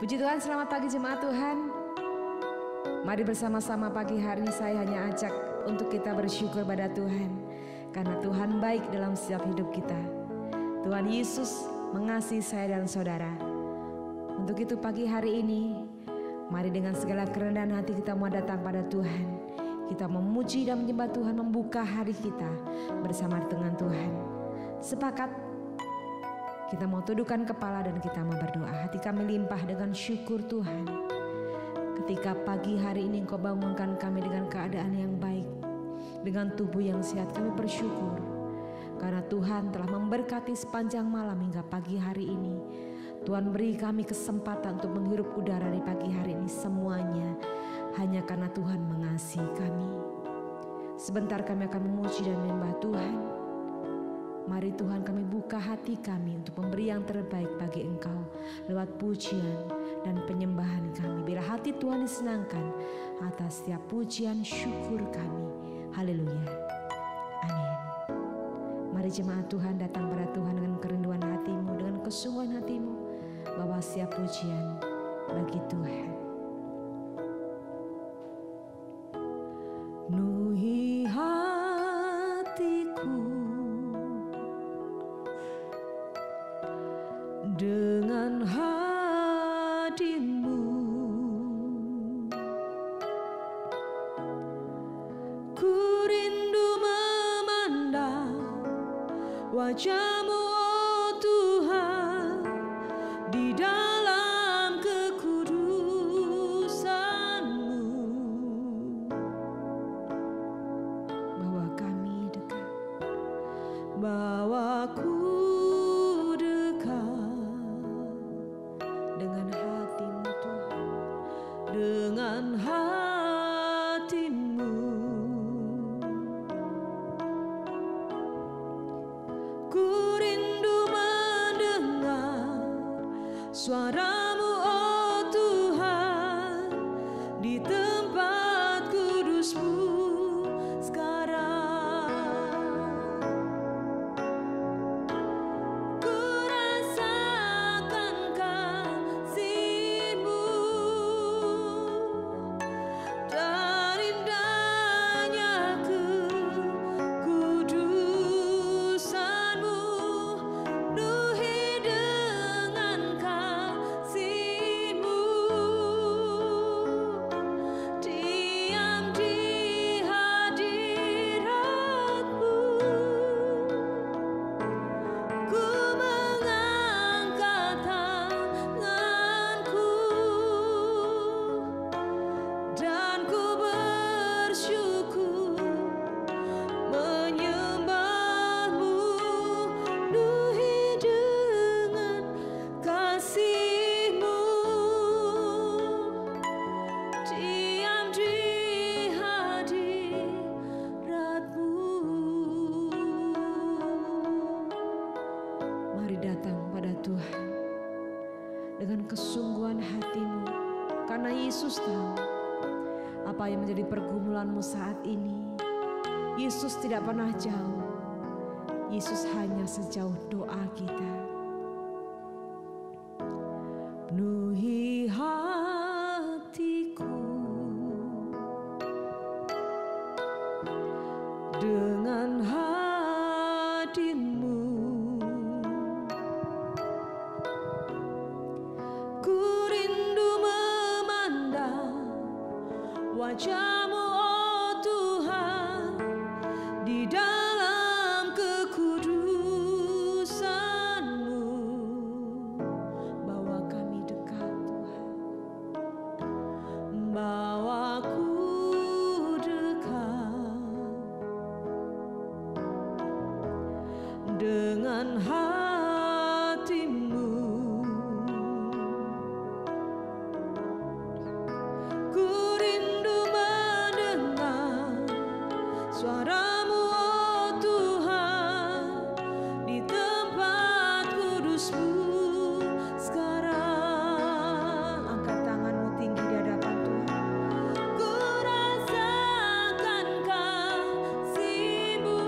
Puji Tuhan, selamat pagi jemaat Tuhan. Mari bersama-sama pagi hari saya hanya ajak untuk kita bersyukur pada Tuhan. Karena Tuhan baik dalam setiap hidup kita. Tuhan Yesus mengasihi saya dan saudara. Untuk itu pagi hari ini, mari dengan segala kerendahan hati kita mau datang pada Tuhan. Kita memuji dan menyembah Tuhan, membuka hari kita bersama dengan Tuhan. Sepakat kita mau tundukkan kepala dan kita mau berdoa. Hati kami limpah dengan syukur Tuhan. Ketika pagi hari ini Engkau bangunkan kami dengan keadaan yang baik, dengan tubuh yang sehat, kami bersyukur. Karena Tuhan telah memberkati sepanjang malam hingga pagi hari ini. Tuhan beri kami kesempatan untuk menghirup udara di pagi hari ini semuanya. Hanya karena Tuhan mengasihi kami. Sebentar kami akan memuji dan menyembah Tuhan. Mari Tuhan, kami buka hati kami untuk memberi yang terbaik bagi Engkau lewat pujian dan penyembahan kami. Bila hati Tuhan disenangkan atas setiap pujian syukur kami. Haleluya. Amin. Mari jemaat Tuhan datang pada Tuhan dengan kerinduan hatimu, dengan kesungguhan hatimu, bawa setiap pujian bagi Tuhan. Penuhi hatiku dengan hadimu, ku rindu memandang wajah-Mu, oh Tuhan, di dalam kekudusan-Mu. Bawa kami dekat, bawaku dengan hatimu Tuhan, dengan hatimu. Ku rindu mendengar suara-Mu, oh Tuhan, di tempat kudus-Mu sekarang. Dengan kesungguhan hatimu, karena Yesus tahu apa yang menjadi pergumulanmu saat ini. Yesus tidak pernah jauh. Yesus hanya sejauh doa kita. Penuhi hatiku dengan hadimu. Wajah-Mu, oh Tuhan, di dalam kekudusan-Mu. Bawa kami dekat Tuhan, bawaku dekat dengan hatimu. Suara-Mu, oh Tuhan, di tempat kudus-Mu sekarang. Angkat tanganmu tinggi di hadapan Tuhan. Ku rasakan kasih-Mu.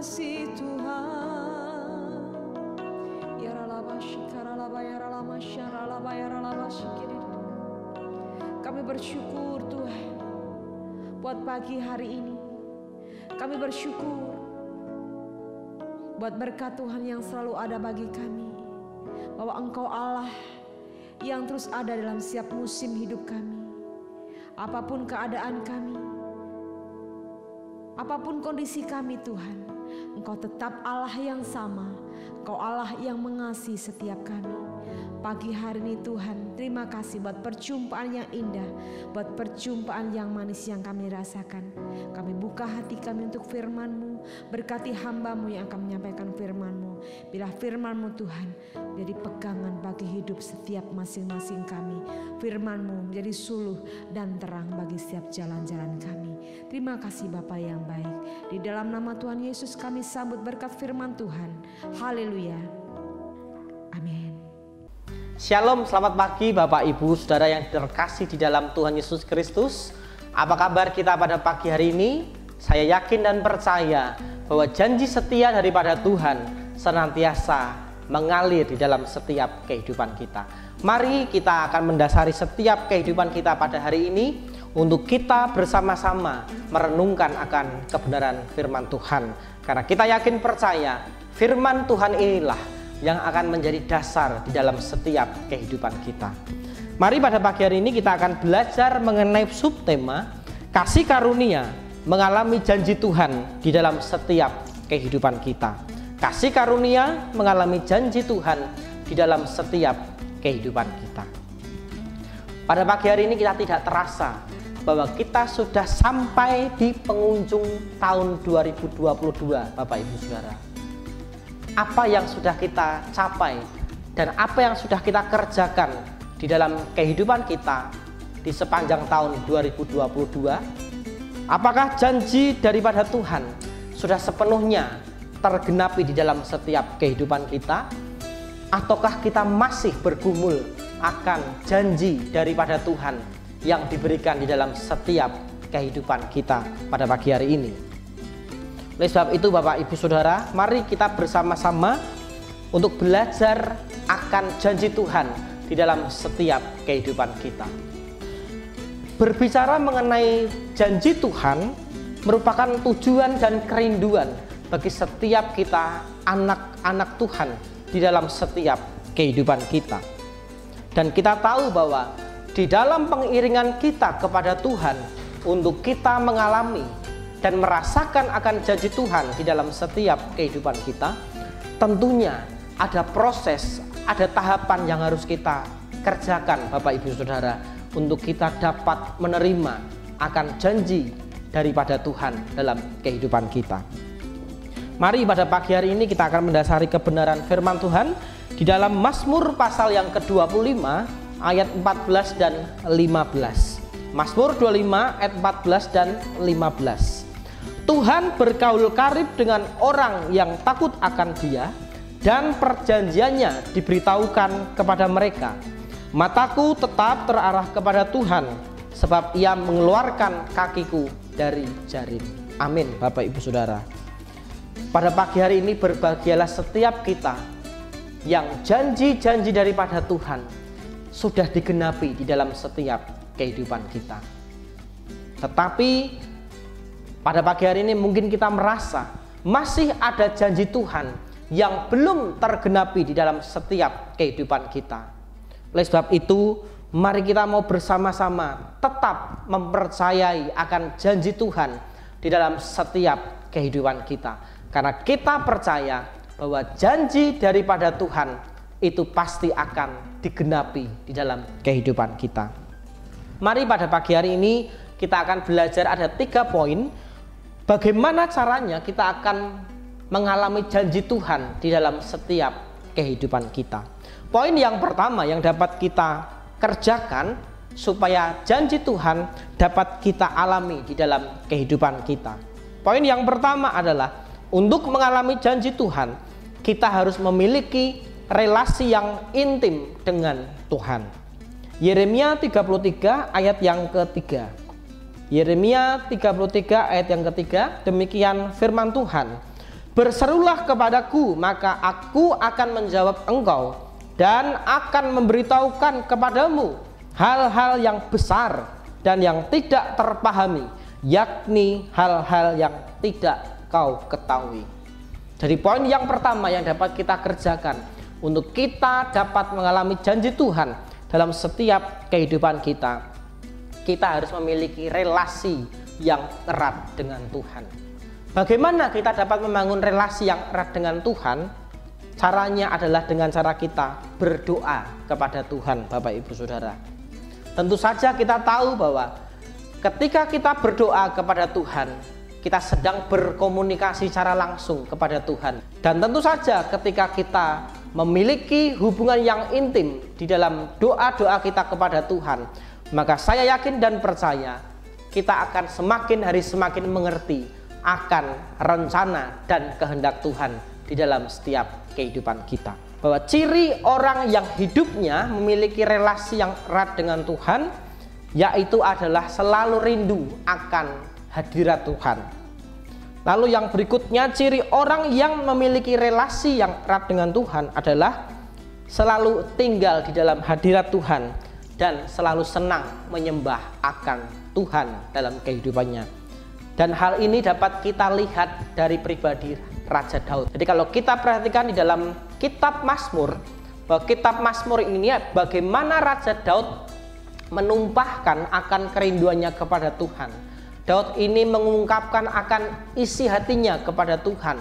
kasih Tuhan. Ya ralaba shikaralaba ya ralama syaralaba ya ralaba shikiri. Kami bersyukur Tuhan buat pagi hari ini. Kami bersyukur buat berkat Tuhan yang selalu ada bagi kami. Bahwa Engkau Allah yang terus ada dalam setiap musim hidup kami. Apapun keadaan kami, apapun kondisi kami Tuhan, Engkau tetap Allah yang sama. Engkau Allah yang mengasihi setiap kami. Pagi hari ini Tuhan, terima kasih buat perjumpaan yang indah, buat perjumpaan yang manis yang kami rasakan. Kami buka hati kami untuk firman-Mu, berkati hamba-Mu yang akan menyampaikan firman-Mu. Bila firman-Mu Tuhan jadi pegangan bagi hidup setiap masing-masing kami. Firman-Mu menjadi suluh dan terang bagi setiap jalan-jalan kami. Terima kasih Bapa yang baik. Di dalam nama Tuhan Yesus kami sambut berkat firman Tuhan. Haleluya. Amin. Shalom, selamat pagi Bapak Ibu Saudara yang terkasih di dalam Tuhan Yesus Kristus. Apa kabar kita pada pagi hari ini? Saya yakin dan percaya bahwa janji setia daripada Tuhan senantiasa mengalir di dalam setiap kehidupan kita. Mari kita akan mendasari setiap kehidupan kita pada hari ini untuk kita bersama-sama merenungkan akan kebenaran firman Tuhan. Karena kita yakin percaya firman Tuhan inilah yang akan menjadi dasar di dalam setiap kehidupan kita. Mari pada pagi hari ini kita akan belajar mengenai subtema kasih karunia mengalami janji Tuhan di dalam setiap kehidupan kita. Kasih karunia mengalami janji Tuhan di dalam setiap kehidupan kita. Pada pagi hari ini kita tidak terasa bahwa kita sudah sampai di penghujung tahun 2022 Bapak Ibu Saudara. Apa yang sudah kita capai dan apa yang sudah kita kerjakan di dalam kehidupan kita di sepanjang tahun 2022? Apakah janji daripada Tuhan sudah sepenuhnya tergenapi di dalam setiap kehidupan kita? Ataukah kita masih bergumul akan janji daripada Tuhan yang diberikan di dalam setiap kehidupan kita pada pagi hari ini? Oleh sebab itu Bapak Ibu Saudara, mari kita bersama-sama untuk belajar akan janji Tuhan di dalam setiap kehidupan kita. Berbicara mengenai janji Tuhan merupakan tujuan dan kerinduan bagi setiap kita anak-anak Tuhan di dalam setiap kehidupan kita. Dan kita tahu bahwa di dalam pengiringan kita kepada Tuhan untuk kita mengalami dan merasakan akan janji Tuhan di dalam setiap kehidupan kita, tentunya ada proses, ada tahapan yang harus kita kerjakan Bapak Ibu Saudara untuk kita dapat menerima akan janji daripada Tuhan dalam kehidupan kita. Mari pada pagi hari ini kita akan mendasari kebenaran firman Tuhan di dalam Mazmur pasal yang ke-25 ayat 14 dan 15. Mazmur 25 ayat 14 dan 15. Tuhan bergaul karib dengan orang yang takut akan Dia, dan perjanjiannya diberitahukan kepada mereka. Mataku tetap terarah kepada Tuhan, sebab Ia mengeluarkan kakiku dari jaring. Amin Bapak Ibu Saudara. Pada pagi hari ini berbahagialah setiap kita yang janji-janji daripada Tuhan sudah digenapi di dalam setiap kehidupan kita. Tetapi pada pagi hari ini mungkin kita merasa masih ada janji Tuhan yang belum tergenapi di dalam setiap kehidupan kita. Oleh sebab itu, mari kita mau bersama-sama tetap mempercayai akan janji Tuhan di dalam setiap kehidupan kita. Karena kita percaya bahwa janji daripada Tuhan itu pasti akan digenapi di dalam kehidupan kita. Mari pada pagi hari ini kita akan belajar ada 3 poin. Bagaimana caranya kita akan mengalami janji Tuhan di dalam setiap kehidupan kita. Poin yang pertama yang dapat kita kerjakan supaya janji Tuhan dapat kita alami di dalam kehidupan kita. Poin yang pertama adalah untuk mengalami janji Tuhan, kita harus memiliki relasi yang intim dengan Tuhan. Yeremia 33 ayat yang ketiga. Yeremia 33 ayat yang ketiga, demikian firman Tuhan. Berserulah kepadaku, maka aku akan menjawab engkau dan akan memberitahukan kepadamu hal-hal yang besar dan yang tidak terpahami, yakni hal-hal yang tidak kau ketahui. Jadi poin yang pertama yang dapat kita kerjakan untuk kita dapat mengalami janji Tuhan dalam setiap kehidupan kita, kita harus memiliki relasi yang erat dengan Tuhan. Bagaimana kita dapat membangun relasi yang erat dengan Tuhan? Caranya adalah dengan cara kita berdoa kepada Tuhan, Bapak Ibu Saudara. Tentu saja kita tahu bahwa ketika kita berdoa kepada Tuhan, kita sedang berkomunikasi secara langsung kepada Tuhan. Dan tentu saja ketika kita memiliki hubungan yang intim di dalam doa-doa kita kepada Tuhan, maka saya yakin dan percaya kita akan semakin hari semakin mengerti akan rencana dan kehendak Tuhan di dalam setiap kehidupan kita. Bahwa ciri orang yang hidupnya memiliki relasi yang erat dengan Tuhan, yaitu adalah selalu rindu akan hadirat Tuhan. Lalu yang berikutnya, ciri orang yang memiliki relasi yang erat dengan Tuhan adalah selalu tinggal di dalam hadirat Tuhan dan selalu senang menyembah akan Tuhan dalam kehidupannya. Dan hal ini dapat kita lihat dari pribadi Raja Daud. Jadi kalau kita perhatikan di dalam kitab Mazmur, bahwa kitab Mazmur ini bagaimana Raja Daud menumpahkan akan kerinduannya kepada Tuhan. Daud ini mengungkapkan akan isi hatinya kepada Tuhan.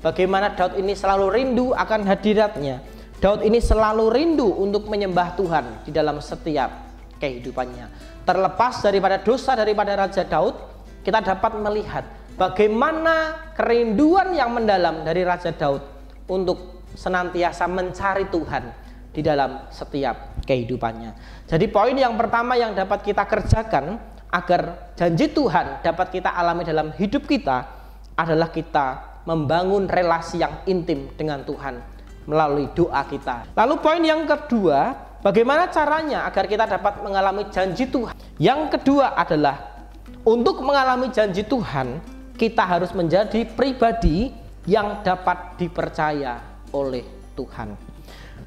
Bagaimana Daud ini selalu rindu akan hadiratnya. Daud ini selalu rindu untuk menyembah Tuhan di dalam setiap kehidupannya. Terlepas daripada dosa daripada Raja Daud, kita dapat melihat bagaimana kerinduan yang mendalam dari Raja Daud untuk senantiasa mencari Tuhan di dalam setiap kehidupannya. Jadi poin yang pertama yang dapat kita kerjakan agar janji Tuhan dapat kita alami dalam hidup kita adalah kita membangun relasi yang intim dengan Tuhan melalui doa kita. Lalu poin yang kedua, bagaimana caranya agar kita dapat mengalami janji Tuhan? Yang kedua adalah untuk mengalami janji Tuhan, kita harus menjadi pribadi yang dapat dipercaya oleh Tuhan.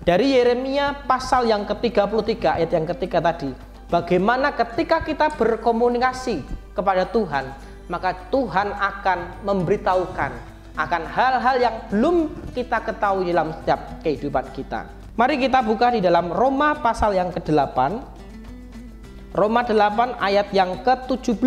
Dari Yeremia pasal yang ke-33 ayat yang ketiga tadi, bagaimana ketika kita berkomunikasi kepada Tuhan, maka Tuhan akan memberitahukan akan hal-hal yang belum kita ketahui dalam setiap kehidupan kita. Mari kita buka di dalam Roma pasal yang ke-8. Roma 8 ayat yang ke-17.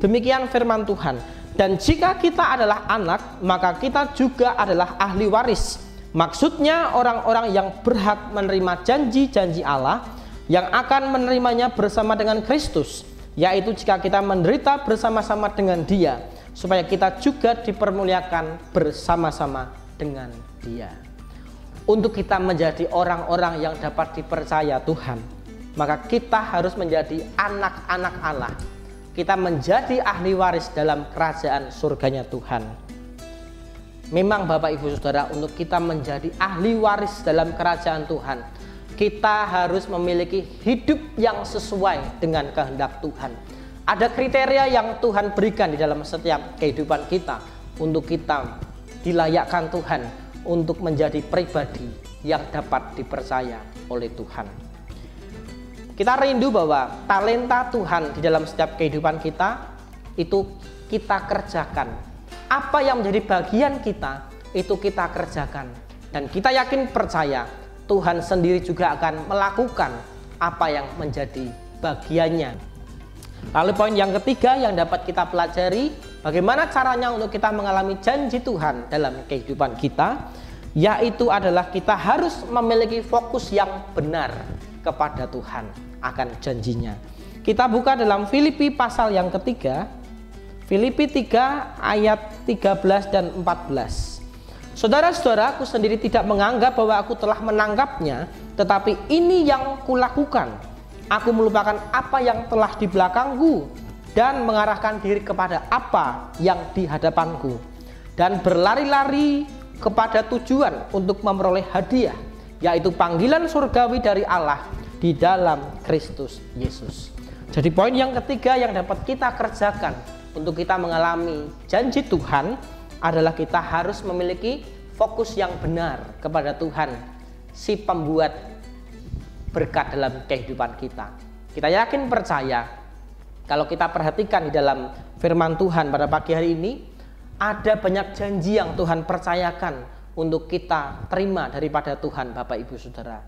Demikian firman Tuhan. Dan jika kita adalah anak, maka kita juga adalah ahli waris. Maksudnya orang-orang yang berhak menerima janji-janji Allah, yang akan menerimanya bersama dengan Kristus, yaitu jika kita menderita bersama-sama dengan Dia, supaya kita juga dipermuliakan bersama-sama dengan Dia. Untuk kita menjadi orang-orang yang dapat dipercaya Tuhan, maka kita harus menjadi anak-anak Allah. Kita menjadi ahli waris dalam kerajaan surganya Tuhan. Memang Bapak Ibu Saudara, untuk kita menjadi ahli waris dalam kerajaan Tuhan, kita harus memiliki hidup yang sesuai dengan kehendak Tuhan. Ada kriteria yang Tuhan berikan di dalam setiap kehidupan kita untuk kita dilayakkan Tuhan untuk menjadi pribadi yang dapat dipercaya oleh Tuhan. Kita rindu bahwa talenta Tuhan di dalam setiap kehidupan kita itu kita kerjakan. Apa yang menjadi bagian kita itu kita kerjakan. Dan kita yakin percaya Tuhan sendiri juga akan melakukan apa yang menjadi bagiannya. Lalu poin yang ketiga yang dapat kita pelajari, bagaimana caranya untuk kita mengalami janji Tuhan dalam kehidupan kita, yaitu adalah kita harus memiliki fokus yang benar kepada Tuhan akan janjinya. Kita buka dalam Filipi pasal yang ketiga, Filipi 3 ayat 13 dan 14. Saudara-saudara, aku sendiri tidak menganggap bahwa aku telah menangkapnya, tetapi ini yang kulakukan. Aku melupakan apa yang telah di belakangku dan mengarahkan diri kepada apa yang di hadapanku, dan berlari-lari kepada tujuan untuk memperoleh hadiah, yaitu panggilan surgawi dari Allah di dalam Kristus Yesus. Jadi poin yang ketiga yang dapat kita kerjakan untuk kita mengalami janji Tuhan adalah kita harus memiliki fokus yang benar kepada Tuhan, si pembuat berkat dalam kehidupan kita. Kita yakin percaya kalau kita perhatikan di dalam firman Tuhan pada pagi hari ini, ada banyak janji yang Tuhan percayakan untuk kita terima daripada Tuhan, Bapak Ibu Saudara.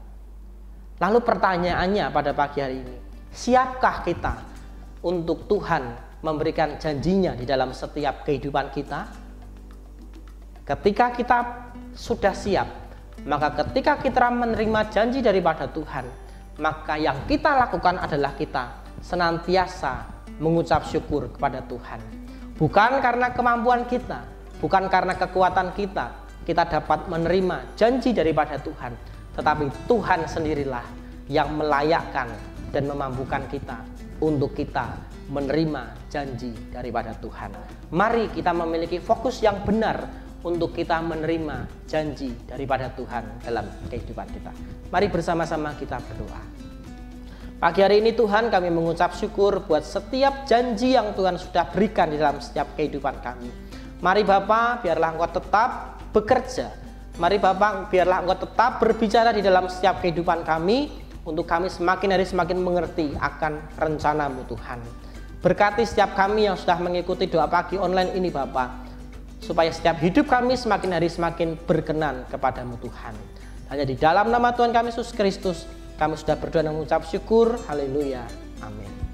Lalu pertanyaannya pada pagi hari ini, siapkah kita untuk Tuhan memberikan janjinya di dalam setiap kehidupan kita? Ketika kita sudah siap, maka ketika kita menerima janji daripada Tuhan, maka yang kita lakukan adalah kita senantiasa mengucap syukur kepada Tuhan. Bukan karena kemampuan kita, bukan karena kekuatan kita dapat menerima janji daripada Tuhan, tetapi Tuhan sendirilah yang melayakkan dan memampukan kita untuk kita menerima janji daripada Tuhan. Mari kita memiliki fokus yang benar untuk kita menerima janji daripada Tuhan dalam kehidupan kita. Mari bersama-sama kita berdoa. Pagi hari ini Tuhan, kami mengucap syukur buat setiap janji yang Tuhan sudah berikan di dalam setiap kehidupan kami. Mari Bapa, biarlah Engkau tetap bekerja. Mari Bapa, biarlah Engkau tetap berbicara di dalam setiap kehidupan kami, untuk kami semakin hari semakin mengerti akan rencana-Mu Tuhan. Berkati setiap kami yang sudah mengikuti doa pagi online ini Bapa, supaya setiap hidup kami semakin hari semakin berkenan kepadamu Tuhan. Hanya di dalam nama Tuhan kami Yesus Kristus, kami sudah berdoa dan mengucap syukur. Haleluya. Amin.